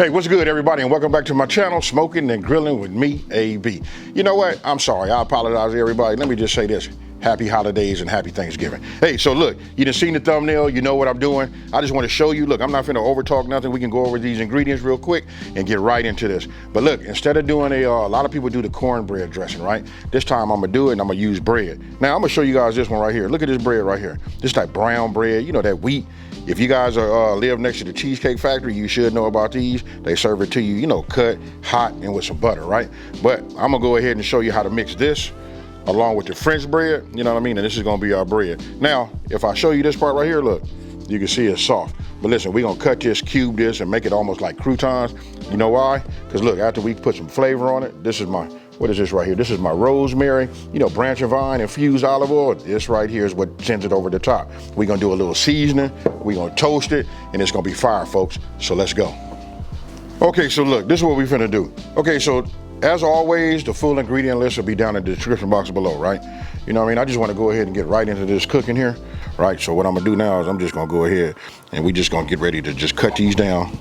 Hey, what's good, everybody, and welcome back to my channel, Smoking and Grilling with me, AB. You know what? I'm sorry. I apologize to everybody. Let me just say this. Happy holidays and happy Thanksgiving. Hey, so look, you done seen the thumbnail. You know what I'm doing. I just want to show you. Look, I'm not finna overtalk nothing. We can go over these ingredients real quick and get right into this. But look, instead of doing a lot of people do the cornbread dressing, right? This time I'm gonna do it and I'm gonna use bread. Now I'm gonna show you guys this one right here. Look at this bread right here. This is like brown bread, you know, that wheat. If you guys are live next to the Cheesecake Factory, you should know about these. They serve it to you, you know, cut, hot, and with some butter, right? But I'm gonna go ahead and show you how to mix this along with the French bread, you know what I mean? And this is gonna be our bread. Now, if I show you this part right here, look, you can see it's soft. But listen, we're gonna cut this, cube this, and make it almost like croutons. You know why? Because look, after we put some flavor on it, this is my, what is this right here? This is my rosemary, you know, branch and vine infused olive oil. This right here is what sends it over the top. We're gonna do a little seasoning, we're gonna toast it, and it's gonna be fire, folks. So let's go. Okay, so look, this is what we're finna do. Okay, so as always, the full ingredient list will be down in the description box below, right? You know what I mean? I just wanna go ahead and get right into this cooking here, right? So what I'm gonna do now is I'm just gonna go ahead and we just gonna get ready to just cut these down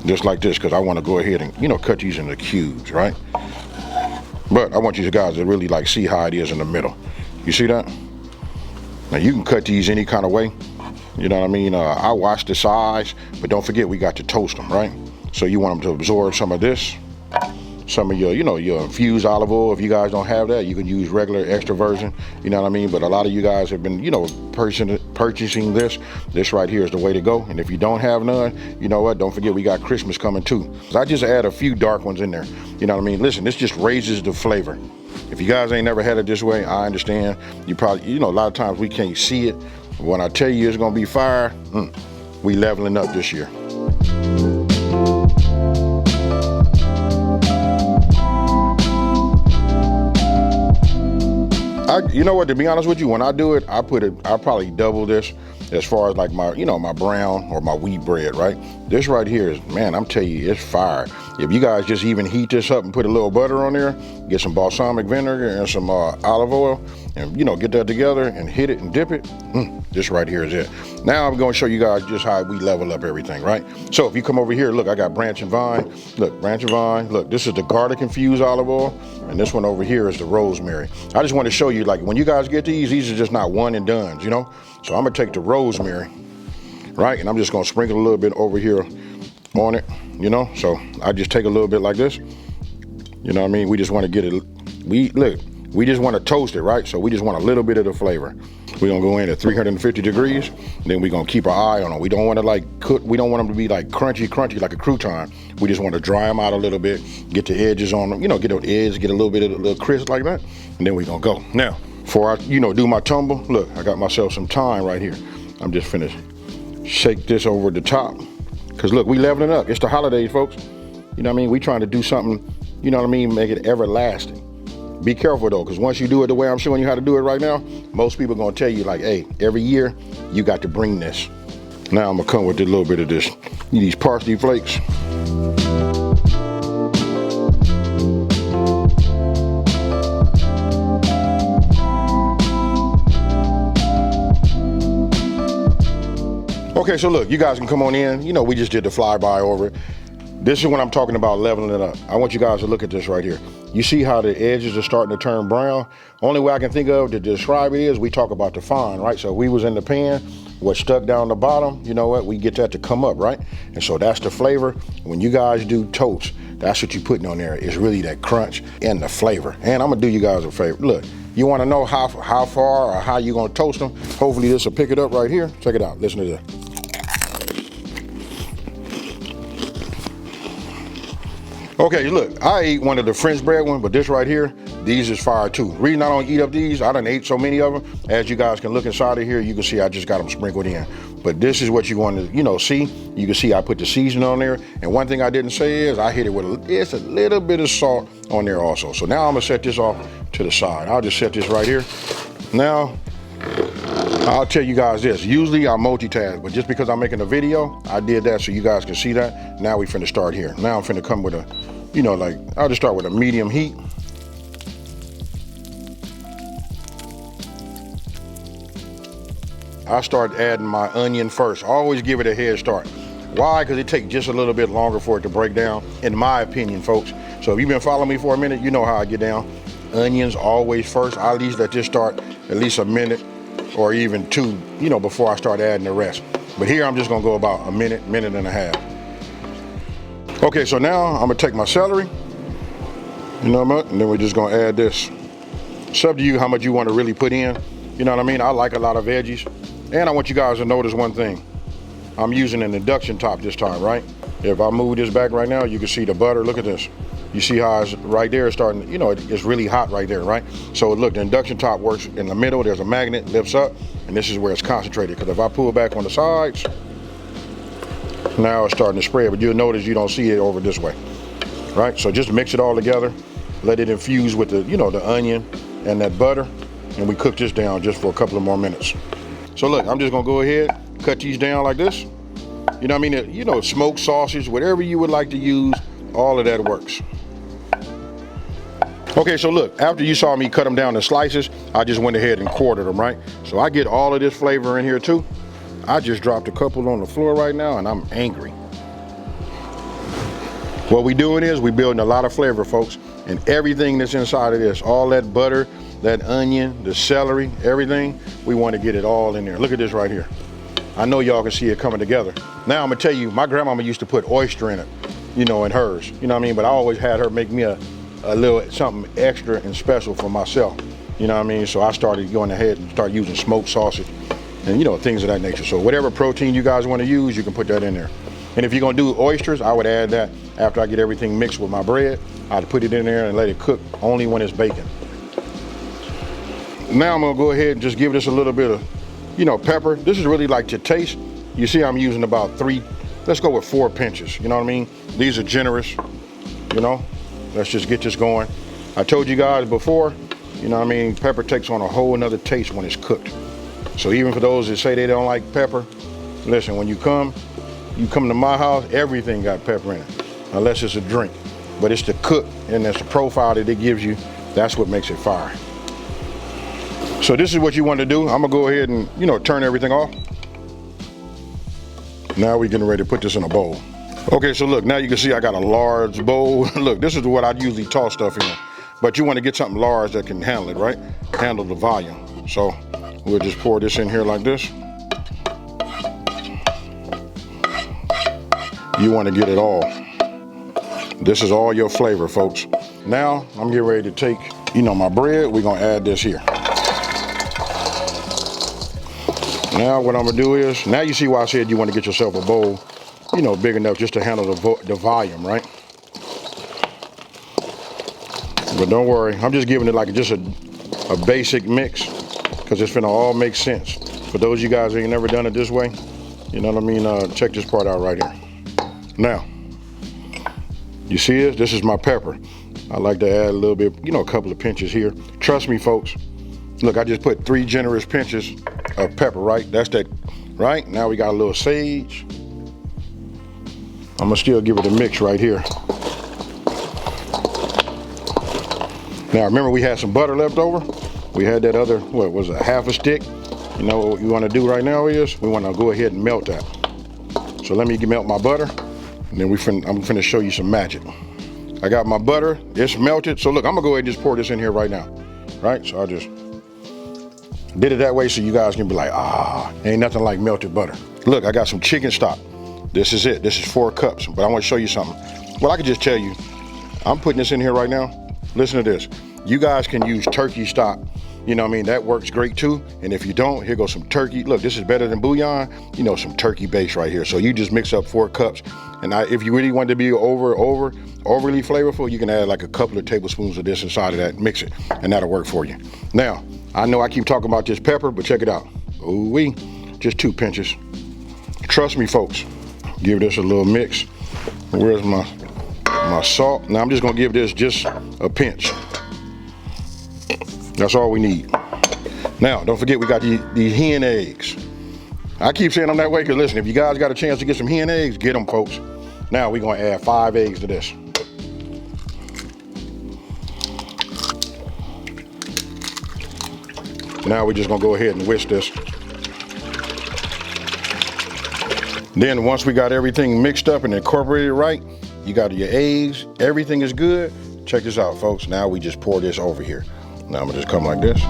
just like this, because I wanna go ahead and, you know, cut these into cubes, right? But I want you guys to really like see how it is in the middle. You see that? Now you can cut these any kind of way. You know what I mean? I watch the size, but don't forget we got to toast them, right? So you want them to absorb some of this, some of your, you know, your infused olive oil. If you guys don't have that, you can use regular extra virgin, you know what I mean? But a lot of you guys have been, you know, purchasing this. This right here is the way to go. And if you don't have none, you know what? Don't forget we got Christmas coming too. So I just add a few dark ones in there. You know what I mean? Listen, this just raises the flavor. If you guys ain't never had it this way, I understand. You probably, you know, a lot of times we can't see it. When I tell you it's gonna be fire, we leveling up this year. You know what, to be honest with you, when I do it, I probably double this as far as like my, you know, my brown or my wheat bread, right? This right here is, man, I'm telling you, it's fire. If you guys just even heat this up and put a little butter on there, get some balsamic vinegar and some olive oil, and, you know, get that together and hit it and dip it, this right here is it. Now I'm gonna show you guys just how we level up everything, right? So if you come over here, look, I got branch and vine. Look, branch and vine. Look, this is the garlic infused olive oil, and this one over here is the rosemary. I just want to show you, like, when you guys get these are just not one and dones, you know? So I'm gonna take the rosemary, right? And I'm just gonna sprinkle a little bit over here on it, you know? So I just take a little bit like this. You know what I mean? We just want to get it, we just want to toast it, right? So we just want a little bit of the flavor. We're gonna go in at 350 degrees, then we're gonna keep our eye on them. We don't want to like cook, we don't want them to be like crunchy like a crouton. We just want to dry them out a little bit, get the edges on them, you know, get the edges, get a little bit of a little crisp like that, and then we're gonna go. Now, before I, you know, do my tumble, look, I got myself some thyme right here. I'm just finna shake this over the top, because look, we leveling up. It's the holidays, folks. You know what I mean? We trying to do something, you know what I mean, make it everlasting. Be careful though, because once you do it the way I'm showing you how to do it right now, most people are gonna tell you like, hey, every year you got to bring this. Now I'm gonna come with a little bit of this, these parsley flakes. Okay, so look, you guys can come on in. You know, we just did the flyby over it. This is when I'm talking about leveling it up. I want you guys to look at this right here. You see how the edges are starting to turn brown? Only way I can think of to describe it is we talk about the fine, right? So we was in the pan, what stuck down the bottom, you know what? We get that to come up, right? And so that's the flavor. When you guys do toast, that's what you're putting on there. It's really that crunch and the flavor. And I'm gonna do you guys a favor. Look, you wanna know how far or how you gonna toast them? Hopefully this will pick it up right here. Check it out, listen to this. Okay, look, I ate one of the French bread one, but this right here, these is fire too. The reason I don't eat up these, I done ate so many of them. As you guys can look inside of here, you can see I just got them sprinkled in. But this is what you want to, you know, see. You can see I put the seasoning on there. And one thing I didn't say is I hit it with it's a little bit of salt on there also. So now I'm gonna set this off to the side. I'll just set this right here. Now, I'll tell you guys this, usually I multitask, but just because I'm making a video, I did that so you guys can see that. Now we finna start here. Now I'm finna come with a, you know, like, I'll just start with a medium heat. I start adding my onion first. I always give it a head start. Why? Because it takes just a little bit longer for it to break down, in my opinion, folks. So if you've been following me for a minute, you know how I get down. Onions always first. I at least let this start at least a minute or even 2, you know, before I start adding the rest. But here I'm just gonna go about a minute, minute and a half. Okay, so now I'm gonna take my celery, you know what, and then we're just gonna add this. It's up to you how much you want to really put in. You know what I mean? I like a lot of veggies. And I want you guys to notice one thing. I'm using an induction top this time, right? If I move this back right now, you can see the butter. Look at this. You see how it's right there starting, you know, it's really hot right there, right? So look, the induction top works in the middle. There's a magnet, lifts up, and this is where it's concentrated. Because if I pull back on the sides, now it's starting to spread, but you'll notice you don't see it over this way, right? So just mix it all together, let it infuse with the, you know, the onion and that butter, and we cook this down just for a couple of more minutes. So look, I'm just gonna go ahead, cut these down like this. You know what I mean? You know, smoked sausage, whatever you would like to use, all of that works. Okay, so look, after you saw me cut them down in slices, I just went ahead and quartered them, right? So I get all of this flavor in here too. I just dropped a couple on the floor right now and I'm angry. What we doing is we building a lot of flavor, folks, and everything that's inside of this, all that butter, that onion, the celery, everything, we want to get it all in there. Look at this right here. I know y'all can see it coming together. Now I'm gonna tell you, my grandmama used to put oyster in it, you know, in hers, you know what I mean? But I always had her make me a little something extra and special for myself, you know what I mean? So I started going ahead and start using smoked sausage and, you know, things of that nature. So whatever protein you guys want to use, you can put that in there. And if you're gonna do oysters, I would add that after I get everything mixed with my bread. I'd put it in there and let it cook only when it's baking. Now I'm gonna go ahead and just give this a little bit of, you know, pepper. This is really like to taste. You see I'm using about 3, let's go with 4 pinches, you know what I mean? These are generous, you know? Let's just get this going. I told you guys before, you know what I mean, pepper takes on a whole nother taste when it's cooked. So even for those that say they don't like pepper, listen, when you come to my house, everything got pepper in it, unless it's a drink. But it's the cook and that's the profile that it gives you, that's what makes it fire. So this is what you want to do. I'm gonna go ahead and, you know, turn everything off. Now we're getting ready to put this in a bowl. Okay, so look, now you can see I got a large bowl. Look, this is what I usually toss stuff in, but you want to get something large that can handle it, right? Handle the volume. So we'll just pour this in here like this. You want to get it all. This is all your flavor, folks. Now I'm getting ready to take, you know, my bread. We're gonna add this here. Now what I'm gonna do is, now you see why I said you want to get yourself a bowl, you know, big enough just to handle the volume, right? But don't worry, I'm just giving it like just a basic mix because it's finna all make sense. For those of you guys who ain't never done it this way, you know what I mean, check this part out right here. Now, you see this? This is my pepper. I like to add a little bit, you know, a couple of pinches here. Trust me, folks. Look, I just put 3 generous pinches of pepper, right? That's that, right? Now we got a little sage. I'm gonna still give it a mix right here. Now remember we had some butter left over. We had that other, what was it, half a stick? You know what you wanna do right now is, we wanna go ahead and melt that. So let me melt my butter, and then I'm finna show you some magic. I got my butter, it's melted. So look, I'm gonna go ahead and just pour this in here right now, right? So I just did it that way so you guys can be like, ain't nothing like melted butter. Look, I got some chicken stock. This is it. This is 4 cups, but I want to show you something. Well, I can just tell you, I'm putting this in here right now. Listen to this. You guys can use turkey stock. You know what I mean? That works great too. And if you don't, here goes some turkey. Look, this is better than bouillon. You know, some turkey base right here. So you just mix up 4 cups. And if you really want to be overly flavorful, you can add like a couple of tablespoons of this inside of that. Mix it, and that'll work for you. Now, I know I keep talking about this pepper, but check it out. Ooh-wee, just 2 pinches. Trust me, folks. Give this a little mix. Where's my salt? Now I'm just gonna give this just a pinch. That's all we need. Now, don't forget we got these hen eggs. I keep saying them that way because listen, if you guys got a chance to get some hen eggs, get them, folks. Now we're gonna add 5 eggs to this. Now we're just gonna go ahead and whisk this. Then once we got everything mixed up and incorporated right, you got your eggs, everything is good. Check this out, folks. Now we just pour this over here. Now I'm gonna just come like this.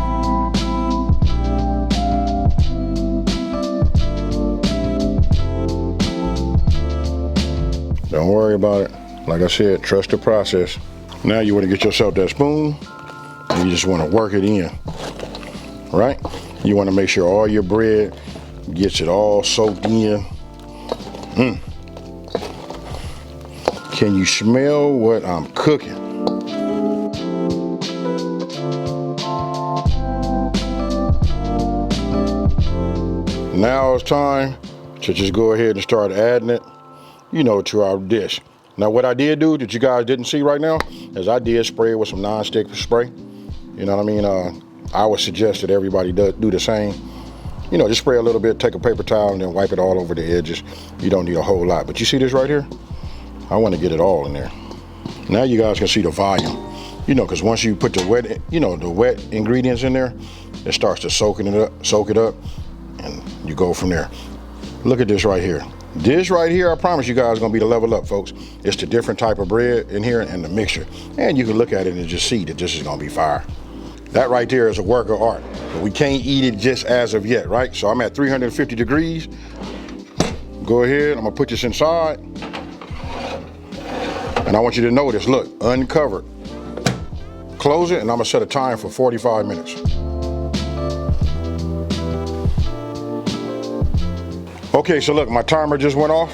Don't worry about it. Like I said, trust the process. Now you want to get yourself that spoon and you just want to work it in, right? You want to make sure all your bread gets it all soaked in. Can you smell what I'm cooking? Now it's time to just go ahead and start adding it, you know, to our dish. Now what I did do that you guys didn't see right now is I did spray it with some non-stick spray. You know what I mean? I would suggest that everybody do the same. You know, just spray a little bit, take a paper towel and then wipe it all over the edges. You don't need a whole lot, but you see this right here? I want to get it all in there. Now you guys can see the volume. You know, because once you put the wet, you know, the wet ingredients in there, it starts to soak it up, and you go from there. Look at this right here. This right here, I promise you guys, is gonna be the level up, folks. It's the different type of bread in here and the mixture. And you can look at it and just see that this is gonna be fire. That right there is a work of art, but we can't eat it just as of yet, right? So I'm at 350 degrees. Go ahead, I'm gonna put this inside. And I want you to notice, look, uncovered. Close it, and I'm gonna set a time for 45 minutes. Okay, so look, my timer just went off.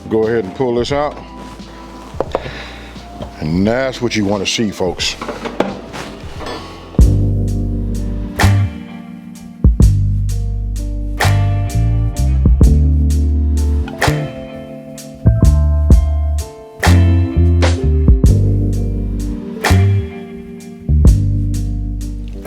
Go ahead and pull this out. And that's what you want to see, folks.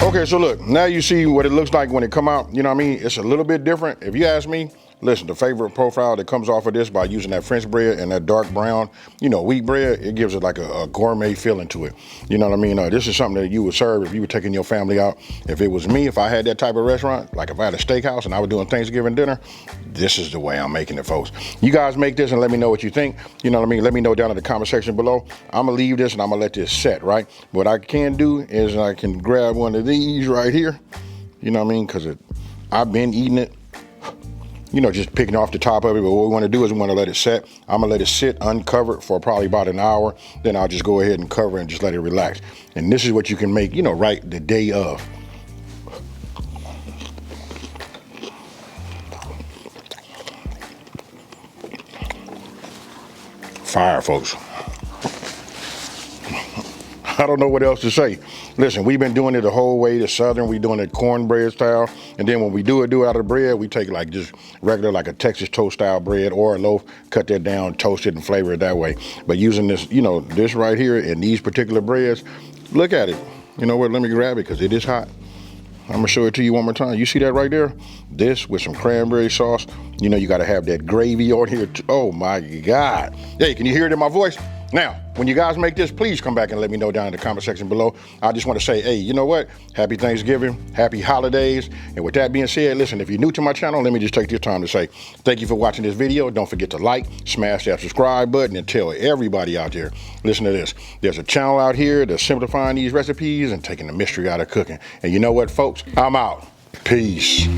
Okay, so look, now you see what it looks like when it come out. You know what I mean? It's a little bit different. If you ask me, listen, the favorite profile that comes off of this by using that French bread and that dark brown, you know, wheat bread, it gives it like a gourmet feeling to it. You know what I mean? This is something that you would serve if you were taking your family out. If it was me, if I had that type of restaurant, like if I had a steakhouse and I was doing Thanksgiving dinner, this is the way I'm making it, folks. You guys make this and let me know what you think. You know what I mean? Let me know down in the comment section below. I'm gonna leave this and I'm gonna let this set, right? What I can do is I can grab one of these right here. You know what I mean? Because I've been eating it, you know, just picking off the top of it. But what we want to do is we want to let it set. I'm gonna let it sit uncovered for probably about an hour. Then I'll just go ahead and cover and just let it relax. And this is what you can make, you know, right the day of. Fire, folks. I don't know what else to say. Listen, we've been doing it the whole way to Southern. We doing it cornbread style. And then when we do it out of the bread, we take like just regular, like a Texas toast style bread or a loaf, cut that down, toast it and flavor it that way. But using this, you know, this right here and these particular breads, look at it. You know what, let me grab it because it is hot. I'm gonna show it to you one more time. You see that right there? This with some cranberry sauce. You know, you gotta have that gravy on here. Oh my God. Hey, can you hear it in my voice? Now, when you guys make this, please come back and let me know down in the comment section below. I just want to say, hey, you know what? Happy Thanksgiving, happy holidays. And with that being said, listen, if you're new to my channel, let me just take this time to say thank you for watching this video. Don't forget to like, smash that subscribe button, and tell everybody out there, listen to this. There's a channel out here that's simplifying these recipes and taking the mystery out of cooking. And you know what, folks? I'm out. Peace.